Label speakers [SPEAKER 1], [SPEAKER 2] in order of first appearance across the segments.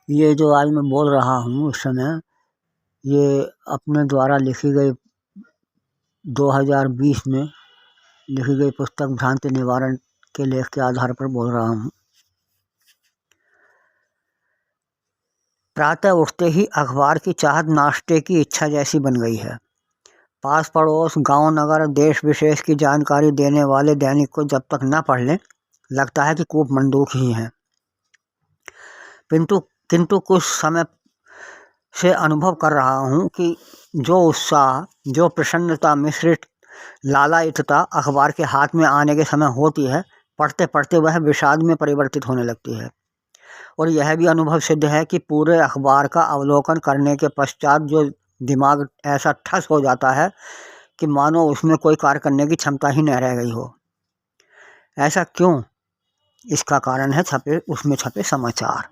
[SPEAKER 1] ये जो आज मैं बोल रहा हूँ इस समय, ये अपने द्वारा लिखी गई 2020 में लिखी गई पुस्तक भ्रांति निवारण के लेख के आधार पर बोल रहा हूँ। प्रातः उठते ही अखबार की चाहत नाश्ते की इच्छा जैसी बन गई है। पास पड़ोस, गांव, नगर, देश विशेष की जानकारी देने वाले दैनिक को जब तक न पढ़ लें, लगता है कि कूप मंडूक ही हैं। किंतु कुछ समय से अनुभव कर रहा हूँ कि जो उत्साह, जो प्रसन्नता मिश्रित लालायितता अखबार के हाथ में आने के समय होती है, पढ़ते पढ़ते वह विषाद में परिवर्तित होने लगती है। और यह भी अनुभव सिद्ध है कि पूरे अखबार का अवलोकन करने के पश्चात जो दिमाग ऐसा ठस हो जाता है कि मानो उसमें कोई कार्य करने की क्षमता ही न रह गई हो। ऐसा क्यों? इसका कारण है उसमें छपे समाचार।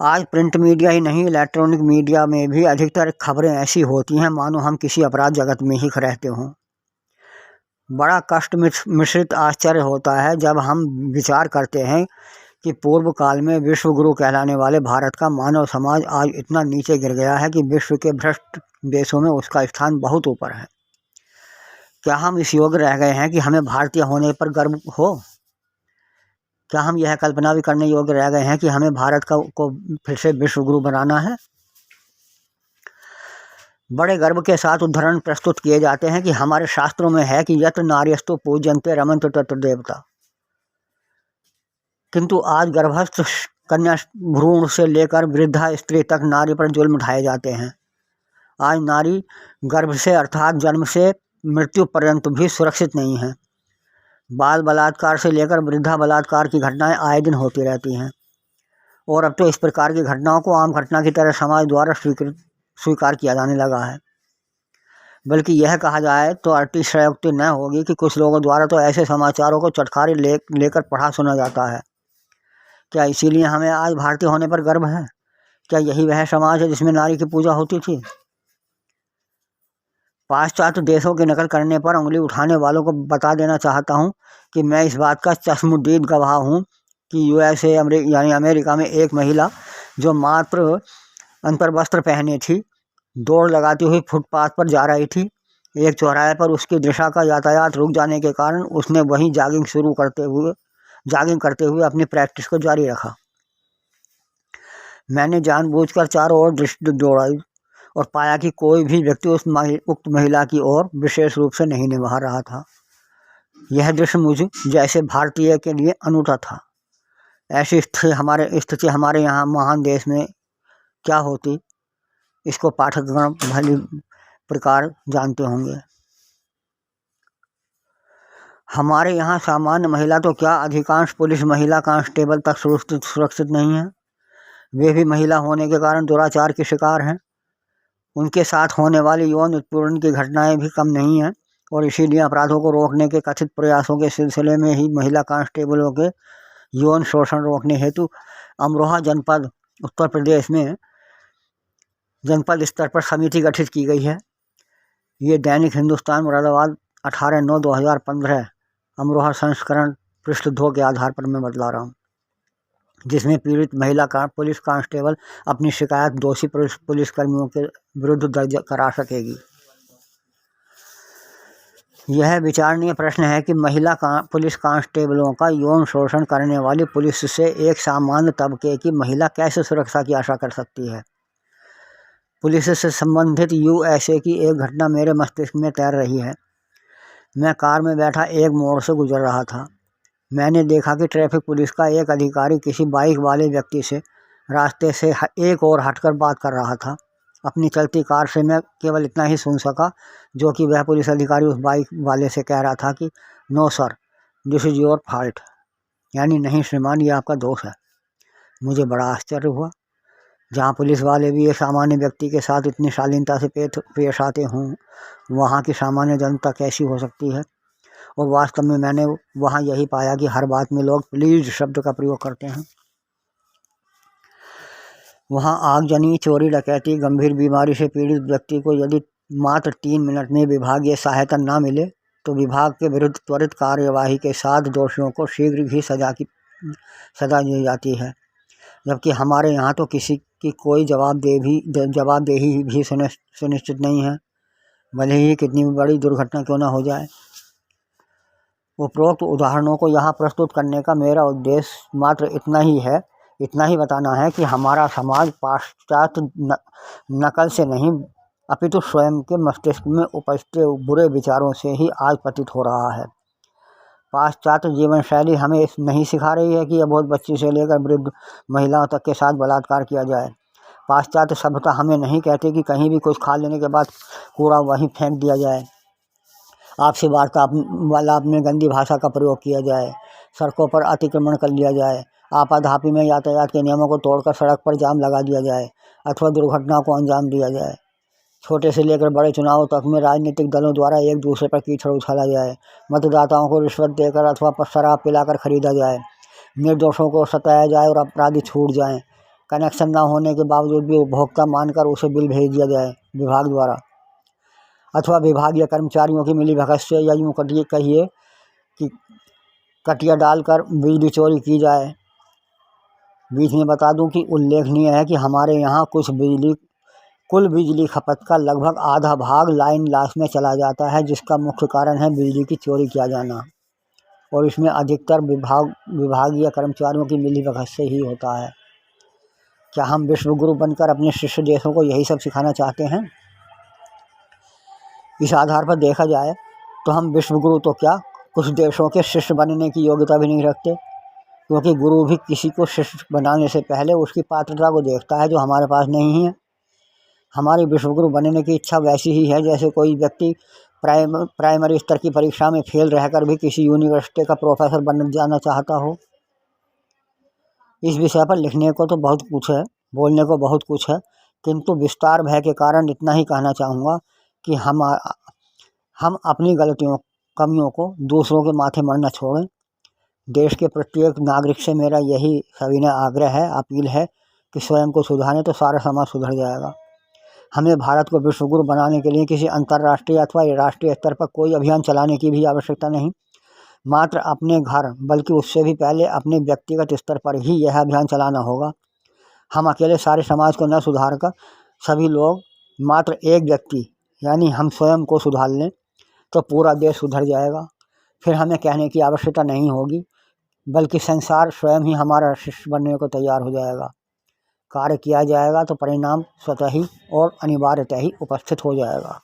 [SPEAKER 1] आज प्रिंट मीडिया ही नहीं, इलेक्ट्रॉनिक मीडिया में भी अधिकतर खबरें ऐसी होती हैं मानो हम किसी अपराध जगत में ही रहते हों। बड़ा कष्ट मिश्रित आश्चर्य होता है जब हम विचार करते हैं कि पूर्व काल में विश्व गुरु कहलाने वाले भारत का मानव समाज आज इतना नीचे गिर गया है कि विश्व के भ्रष्ट देशों में उसका स्थान बहुत ऊपर है। क्या हम इस योग्य रह गए हैं कि हमें भारतीय होने पर गर्व हो? क्या हम यह कल्पना भी करने योग्य रह गए हैं कि हमें भारत को फिर से विश्व गुरु बनाना है? बड़े गर्व के साथ उदाहरण प्रस्तुत किए जाते हैं कि हमारे शास्त्रों में है कि यत्र नार्यस्तु पूज्यन्ते रमन्ते तत्र देवता। किंतु आज गर्भस्थ कन्या भ्रूण से लेकर वृद्धा स्त्री तक नारी पर जुल्म उठाए जाते हैं। आज नारी गर्भ से अर्थात जन्म से मृत्यु पर्यंत भी सुरक्षित नहीं है। बाल बलात्कार से लेकर वृद्धा बलात्कार की घटनाएं आए दिन होती रहती हैं। और अब तो इस प्रकार की घटनाओं को आम घटना की तरह समाज द्वारा स्वीकार किया जाने लगा है। बल्कि यह कहा जाए तो अतिशयोक्ति न होगी कि कुछ लोगों द्वारा तो ऐसे समाचारों को चटखारी लेकर पढ़ा सुना जाता है। क्या इसीलिए हमें आज भारतीय होने पर गर्व है? क्या यही वह समाज है जिसमें नारी की पूजा होती थी? पाश्चात्य देशों की नकल करने पर उंगली उठाने वालों को बता देना चाहता हूँ कि मैं इस बात का चश्मदीद गवाह हूँ कि यूएसए यानी अमेरिका में एक महिला जो मात्र अंतर्वस्त्र पहने थी, दौड़ लगाती हुई फुटपाथ पर जा रही थी। एक चौराहे पर उसकी दिशा का यातायात रुक जाने के कारण उसने वहीं जॉगिंग करते हुए अपनी प्रैक्टिस को जारी रखा। मैंने जानबूझकर चारों ओर दृष्टि दौड़ाई और पाया कि कोई भी व्यक्ति उक्त महिला की ओर विशेष रूप से नहीं निभा रहा था। यह दृश्य मुझे जैसे भारतीय के लिए अनूठा था। ऐसी स्थिति हमारे यहाँ महान देश में क्या होती, इसको पाठकगण भली प्रकार जानते होंगे। हमारे यहाँ सामान्य महिला तो क्या, अधिकांश पुलिस महिला कांस्टेबल तक सुरक्षित नहीं है। वे भी महिला होने के कारण दुराचार के शिकार हैं। उनके साथ होने वाली यौन उत्पीड़न की घटनाएं भी कम नहीं हैं और इसीलिए अपराधों को रोकने के कथित प्रयासों के सिलसिले में ही महिला कांस्टेबलों के यौन शोषण रोकने हेतु अमरोहा जनपद उत्तर प्रदेश में जनपद स्तर पर समिति गठित की गई है। ये दैनिक हिंदुस्तान मुरादाबाद 18/9/2015 अमरोहा संस्करण पृष्ठ 2 के आधार पर मैं बतला रहा हूँ, जिसमें पीड़ित महिला पुलिस कांस्टेबल अपनी शिकायत दोषी पुलिसकर्मियों के विरुद्ध दर्ज करा सकेगी। यह विचारणीय प्रश्न है कि महिला पुलिस कांस्टेबलों का यौन शोषण करने वाली पुलिस से एक सामान्य तबके की महिला कैसे सुरक्षा की आशा कर सकती है। पुलिस से संबंधित यूएसए की एक घटना मेरे मस्तिष्क में तैर रही है। मैं कार में बैठा एक मोड़ से गुजर रहा था। मैंने देखा कि ट्रैफिक पुलिस का एक अधिकारी किसी बाइक वाले व्यक्ति से रास्ते से एक और हटकर बात कर रहा था। अपनी चलती कार से मैं केवल इतना ही सुन सका जो कि वह पुलिस अधिकारी उस बाइक वाले से कह रहा था कि no sir, this is your fault, यानी नहीं श्रीमान, ये आपका दोष है। मुझे बड़ा आश्चर्य हुआ। जहाँ पुलिस वाले भी एक सामान्य व्यक्ति के साथ इतनी शालीनता से पेश आते हों, वहाँ की सामान्य जनता कैसी हो सकती है। और वास्तव में मैंने वहाँ यही पाया कि हर बात में लोग प्लीज शब्द का प्रयोग करते हैं। वहाँ आगजनी, चोरी, डकैती, गंभीर बीमारी से पीड़ित व्यक्ति को यदि मात्र 3 मिनट में विभागीय सहायता न मिले तो विभाग के विरुद्ध त्वरित कार्यवाही के साथ दोषियों को शीघ्र ही सजा दी जाती है। जबकि हमारे यहाँ तो किसी की कोई जवाबदेही भी सुनिश्चित नहीं है, भले ही कितनी भी बड़ी दुर्घटना क्यों न हो जाए। उपरोक्त उदाहरणों को यहाँ प्रस्तुत करने का मेरा उद्देश्य मात्र इतना ही बताना है कि हमारा समाज पाश्चात्य नकल से नहीं अपितु स्वयं के मस्तिष्क में उपजते बुरे विचारों से ही आज पतित हो रहा है। पाश्चात्य जीवन शैली हमें नहीं सिखा रही है कि बहुत बच्ची से लेकर वृद्ध महिलाओं तक के साथ बलात्कार किया जाए। पाश्चात्य सभ्यता हमें नहीं कहती कि कहीं भी कुछ खा लेने के बाद कूड़ा वहीं फेंक दिया जाए, आपसी वार्तालाप में गंदी भाषा का प्रयोग किया जाए, सड़कों पर अतिक्रमण कर लिया जाए, आपाधापी में यातायात के नियमों को तोड़कर सड़क पर जाम लगा दिया जाए अथवा दुर्घटनाओं को अंजाम दिया जाए। छोटे से लेकर बड़े चुनावों तक में राजनीतिक दलों द्वारा एक दूसरे पर कीचड़ उछाला जाए, मतदाताओं को रिश्वत देकर अथवा शराब पिलाकर खरीदा जाए, निर्दोषों को सताया जाए और अपराधी छूट जाएं, कनेक्शन न होने के बावजूद भी उपभोक्ता मानकर उसे बिल भेज दिया जाए विभाग द्वारा, अथवा विभागीय कर्मचारियों की मिलीभगत से या यूँ कहिए कि कटिया डालकर बिजली चोरी की जाए। बीच में बता दूं कि उल्लेखनीय है कि हमारे यहाँ कुल बिजली खपत का लगभग आधा भाग लाइन लॉस में चला जाता है, जिसका मुख्य कारण है बिजली की चोरी किया जाना, और इसमें अधिकतर विभागीय कर्मचारियों की मिलीभगत से ही होता है। क्या हम विश्व गुरु बनकर अपने शिष्य देशों को यही सब सिखाना चाहते हैं? इस आधार पर देखा जाए तो हम विश्व गुरु तो क्या, कुछ देशों के शिष्य बनने की योग्यता भी नहीं रखते, क्योंकि गुरु भी किसी को शिष्य बनाने से पहले उसकी पात्रता को देखता है, जो हमारे पास नहीं है। हमारी विश्व गुरु बनने की इच्छा वैसी ही है जैसे कोई व्यक्ति प्राइमरी स्तर की परीक्षा में फेल रहकर भी किसी यूनिवर्सिटी का प्रोफेसर बन जाना चाहता हो। इस विषय पर लिखने को तो बहुत कुछ है, बोलने को बहुत कुछ है, किंतु विस्तार भय के कारण इतना ही कहना चाहूँगा कि हम अपनी कमियों को दूसरों के माथे मढ़ना छोड़ें। देश के प्रत्येक नागरिक से मेरा यही सविनय आग्रह है, अपील है कि स्वयं को सुधारें तो सारा समाज सुधर जाएगा। हमें भारत को विश्व गुरु बनाने के लिए किसी अंतर्राष्ट्रीय अथवा राष्ट्रीय स्तर पर कोई अभियान चलाने की भी आवश्यकता नहीं, मात्र अपने घर बल्कि उससे भी पहले अपने व्यक्तिगत स्तर पर ही यह अभियान चलाना होगा। हम अकेले सारे समाज को न सुधार कर सभी लोग मात्र एक व्यक्ति यानी हम स्वयं को सुधार लें तो पूरा देश सुधर जाएगा। फिर हमें कहने की आवश्यकता नहीं होगी, बल्कि संसार स्वयं ही हमारा शिष्य बनने को तैयार हो जाएगा। कार्य किया जाएगा तो परिणाम स्वतः ही और अनिवार्यतः ही उपस्थित हो जाएगा।